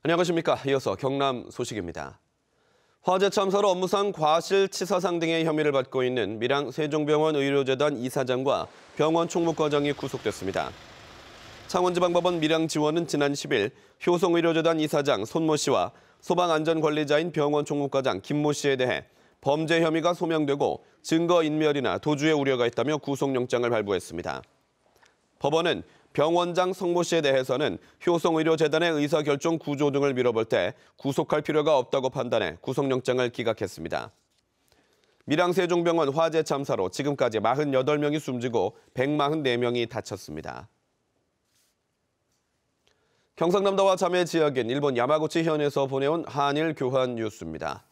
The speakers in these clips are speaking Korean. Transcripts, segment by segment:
안녕하십니까. 이어서 경남 소식입니다. 화재 참사로 업무상 과실치사상 등의 혐의를 받고 있는 밀양 세종병원 의료재단 이사장과 병원 총무과장이 구속됐습니다. 창원지방법원 밀양지원은 지난 10일 효성의료재단 이사장 손모 씨와 소방안전관리자인 병원 총무과장 김모 씨에 대해 범죄 혐의가 소명되고 증거인멸이나 도주의 우려가 있다며 구속영장을 발부했습니다. 법원은 병원장 성모 씨에 대해서는 효성의료재단의 의사결정 구조 등을 미뤄볼 때 구속할 필요가 없다고 판단해 구속영장을 기각했습니다. 밀양세종병원 화재 참사로 지금까지 48명이 숨지고 144명이 다쳤습니다. 경상남도와 자매 지역인 일본 야마구치 현에서 보내온 한일 교환 뉴스입니다.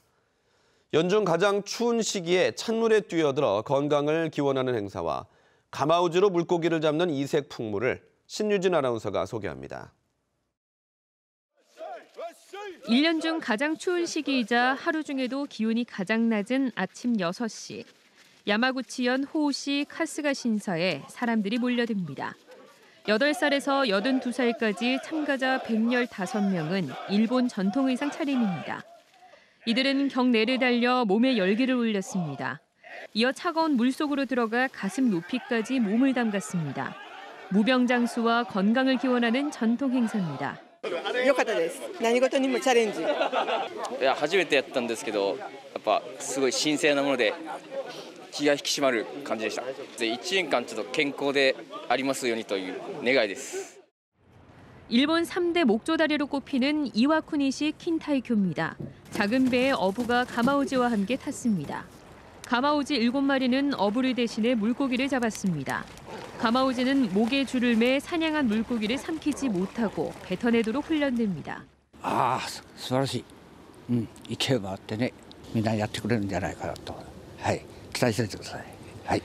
연중 가장 추운 시기에 찬물에 뛰어들어 건강을 기원하는 행사와 가마우지로 물고기를 잡는 이색 풍물을 신유진 아나운서가 소개합니다. 1년 중 가장 추운 시기이자 하루 중에도 기온이 가장 낮은 아침 6시. 야마구치현 호우시 카스가 신사에 사람들이 몰려듭니다. 8살에서 82살까지 참가자 115명은 일본 전통의상 차림입니다. 이들은 경내를 달려 몸에 열기를 올렸습니다. 이어 차가운 물속으로 들어가 가슴 높이까지 몸을 담갔습니다. 무병장수와 건강을 기원하는 전통 행사입니다. 良かったです。何事にもチャレンジ。いや初めてやったんですけど、やっぱすごい神聖なもので気が引き締まる感じでした。1年間ちょっと健康でありますようにという願いです。 일본 3대 목조다리로 꼽히는 이와쿠니시 킨타이쿄입니다. 작은 배에 어부가 가마우지와 함께 탔습니다. 가마우지 7마리는 어부를 대신해 물고기를 잡았습니다. 가마우지는 목에 줄을 매 사냥한 물고기를 삼키지 못하고 뱉어내도록 훈련됩니다. 素晴らしい。勢いがあってね、みんなやってくれるんじゃないかなと。期待しててください。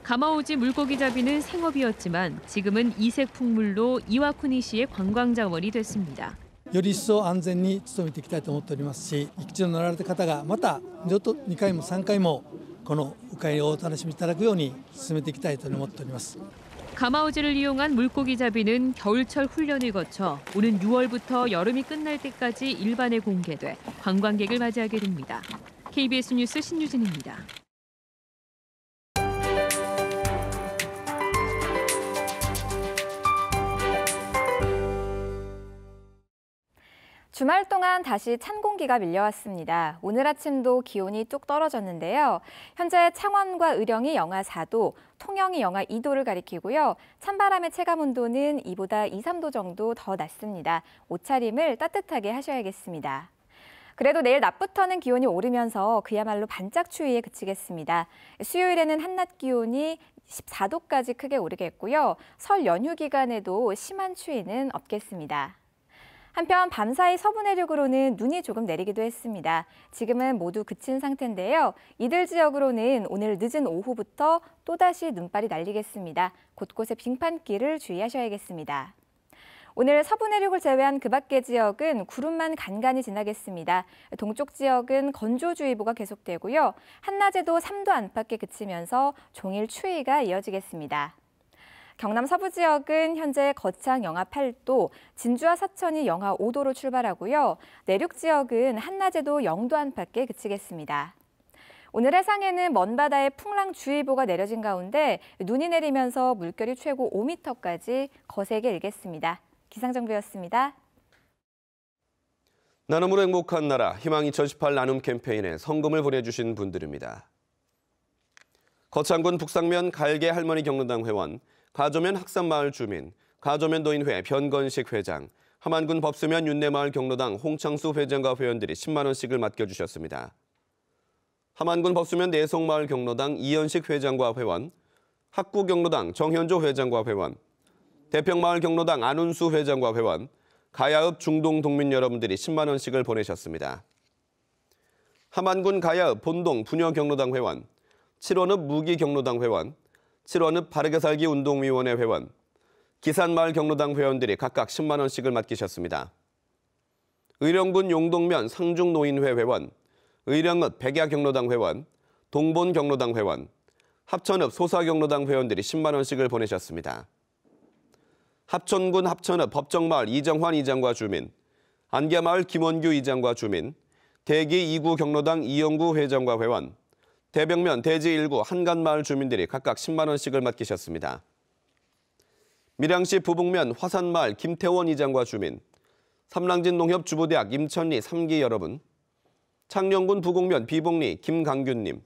가마우지 물고기 잡이는 생업이었지만 지금은 이색 풍물로 이와쿠니시의 관광 자원이 됐습니다. より一層安全に努めていきたいと思っておりますし、陸地に乗られた方がまた2回も3回もこの鵜飼をお楽しみいただくように進めていきたいと思っております。 가마우지를 이용한 물고기 잡이는 겨울철 훈련을 거쳐 오는 6월부터 여름이 끝날 때까지 일반에 공개돼 관광객을 맞이하게 됩니다. KBS 뉴스 신유진입니다. 주말 동안 다시 찬 공기가 밀려왔습니다. 오늘 아침도 기온이 뚝 떨어졌는데요. 현재 창원과 의령이 영하 4도, 통영이 영하 2도를 가리키고요. 찬바람의 체감 온도는 이보다 2, 3도 정도 더 낮습니다. 옷차림을 따뜻하게 하셔야겠습니다. 그래도 내일 낮부터는 기온이 오르면서 그야말로 반짝 추위에 그치겠습니다. 수요일에는 한낮 기온이 14도까지 크게 오르겠고요. 설 연휴 기간에도 심한 추위는 없겠습니다. 한편 밤사이 서부 내륙으로는 눈이 조금 내리기도 했습니다. 지금은 모두 그친 상태인데요. 이들 지역으로는 오늘 늦은 오후부터 또다시 눈발이 날리겠습니다. 곳곳에 빙판길을 주의하셔야겠습니다. 오늘 서부 내륙을 제외한 그 밖의 지역은 구름만 간간히 지나겠습니다. 동쪽 지역은 건조주의보가 계속되고요. 한낮에도 3도 안팎에 그치면서 종일 추위가 이어지겠습니다. 경남 서부 지역은 현재 거창 영하 8도, 진주와 사천이 영하 5도로 출발하고요. 내륙 지역은 한낮에도 0도 안팎에 그치겠습니다. 오늘 해상에는 먼바다에 풍랑주의보가 내려진 가운데 눈이 내리면서 물결이 최고 5m까지 거세게 일겠습니다. 기상정보였습니다. 나눔으로 행복한 나라 희망 2018 나눔 캠페인에 성금을 보내주신 분들입니다. 거창군 북상면 갈개 할머니 경로당 회원, 가조면 학산마을 주민, 가조면 노인회 변건식 회장, 함안군 법수면 윤내마을 경로당 홍창수 회장과 회원들이 10만 원씩을 맡겨주셨습니다. 함안군 법수면 내송마을 경로당 이현식 회장과 회원, 학구 경로당 정현조 회장과 회원, 대평마을 경로당 안운수 회장과 회원, 가야읍 중동 동민 여러분들이 10만 원씩을 보내셨습니다. 함안군 가야읍 본동 부녀 경로당 회원, 7원읍 무기 경로당 회원, 7원읍 바르게 살기 운동위원회 회원, 기산마을 경로당 회원들이 각각 10만 원씩을 맡기셨습니다. 의령군 용동면 상중노인회 회원, 의령읍 백야 경로당 회원, 동본 경로당 회원, 합천읍 소사 경로당 회원들이 10만 원씩을 보내셨습니다. 합천군 합천읍 법정마을 이정환 이장과 주민, 안개마을 김원규 이장과 주민, 대기 2구 경로당 이영구 회장과 회원, 대벽면 대지 1구 한간마을 주민들이 각각 10만 원씩을 맡기셨습니다. 밀양시 부북면 화산마을 김태원 이장과 주민, 삼랑진 농협 주부대학 임천리 3기 여러분, 창녕군 부곡면 비봉리 김강균님,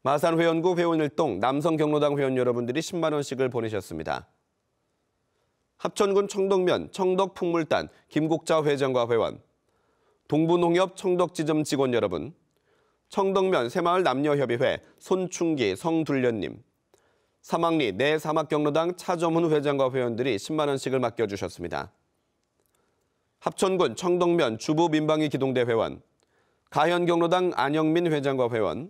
마산 회원구 회원일동 남성 경로당 회원 여러분들이 10만 원씩을 보내셨습니다. 합천군 청덕면 청덕 풍물단 김국자 회장과 회원, 동부농협 청덕지점 직원 여러분, 청덕면 새마을 남녀협의회 손충기 성둘련님, 사막리 내 사막경로당 차점훈 회장과 회원들이 10만 원씩을 맡겨주셨습니다. 합천군 청덕면 주부민방위 기동대 회원, 가현경로당 안영민 회장과 회원,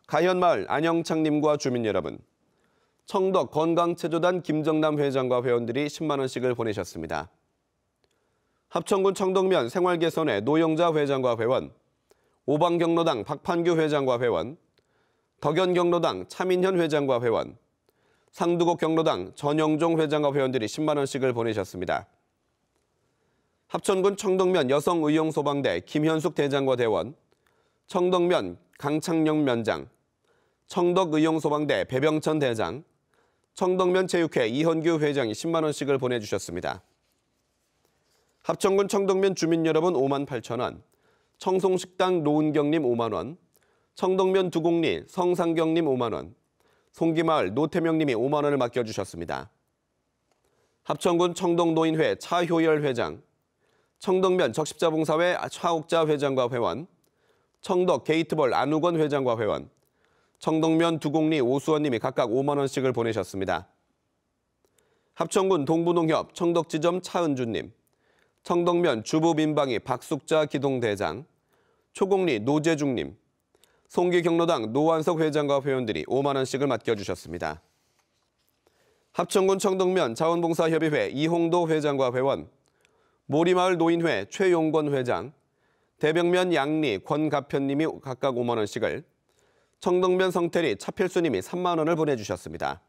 가현마을 안영창님과 주민 여러분, 청덕 건강체조단 김정남 회장과 회원들이 10만 원씩을 보내셨습니다. 합천군 청덕면 생활개선회 노영자 회장과 회원, 오방경로당 박판규 회장과 회원, 덕연경로당 차민현 회장과 회원, 상두곡 경로당 전영종 회장과 회원들이 10만 원씩을 보내셨습니다. 합천군 청덕면 여성의용소방대 김현숙 대장과 대원, 청덕면 강창영 면장, 청덕의용소방대 배병천 대장, 청덕면 체육회 이현규 회장이 10만 원씩을 보내주셨습니다. 합천군 청덕면 주민 여러분 5만 8천 원, 청송식당 노은경님 5만 원, 청덕면 두곡리 성상경님 5만 원, 송기마을 노태명님이 5만 원을 맡겨주셨습니다. 합천군 청덕노인회 차효열 회장, 청덕면 적십자봉사회 차옥자 회장과 회원, 청덕 게이트볼 안우건 회장과 회원, 청덕면 두곡리 오수원님이 각각 5만 원씩을 보내셨습니다. 합천군 동부농협 청덕지점 차은주님, 청덕면 주부민방위 박숙자 기동대장, 초곡리 노재중님, 송기경로당 노완석 회장과 회원들이 5만 원씩을 맡겨주셨습니다. 합천군 청덕면 자원봉사협의회 이홍도 회장과 회원, 모리마을 노인회 최용권 회장, 대벽면 양리 권가편님이 각각 5만 원씩을, 청덕면 성태리 차필수님이 3만 원을 보내주셨습니다.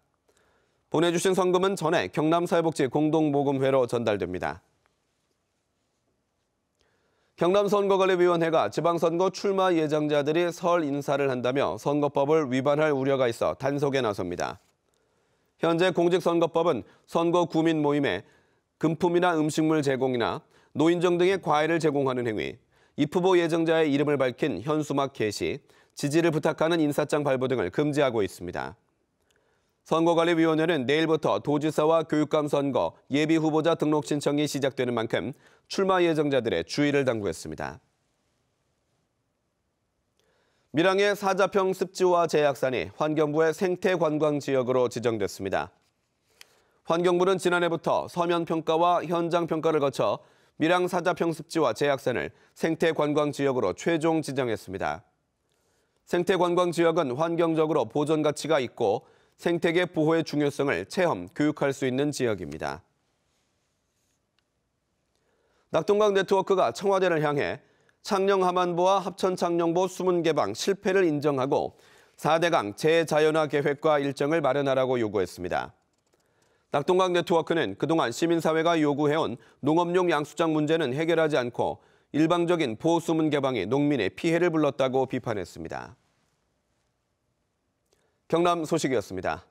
보내주신 성금은 전에 경남사회복지 공동모금회로 전달됩니다. 경남선거관리위원회가 지방선거 출마 예정자들이 설 인사를 한다며 선거법을 위반할 우려가 있어 단속에 나섭니다. 현재 공직선거법은 선거 구민 모임에 금품이나 음식물 제공이나 노인정 등의 과외를 제공하는 행위, 입후보 예정자의 이름을 밝힌 현수막 게시, 지지를 부탁하는 인사장 발부 등을 금지하고 있습니다. 선거관리위원회는 내일부터 도지사와 교육감 선거 예비후보자 등록 신청이 시작되는 만큼 출마 예정자들의 주의를 당부했습니다. 밀양의 사자평 습지화 제약산이 환경부의 생태관광지역으로 지정됐습니다. 환경부는 지난해부터 서면평가와 현장평가를 거쳐 밀양 사자평 습지화 제약산을 생태관광지역으로 최종 지정했습니다. 생태관광지역은 환경적으로 보존 가치가 있고 생태계 보호의 중요성을 체험, 교육할 수 있는 지역입니다. 낙동강 네트워크가 청와대를 향해 창녕 하만보와 합천 창녕보 수문 개방 실패를 인정하고 4대강 재자연화 계획과 일정을 마련하라고 요구했습니다. 낙동강 네트워크는 그동안 시민사회가 요구해온 농업용 양수장 문제는 해결하지 않고 일방적인 보수문 개방이 농민의 피해를 불렀다고 비판했습니다. 경남 소식이었습니다.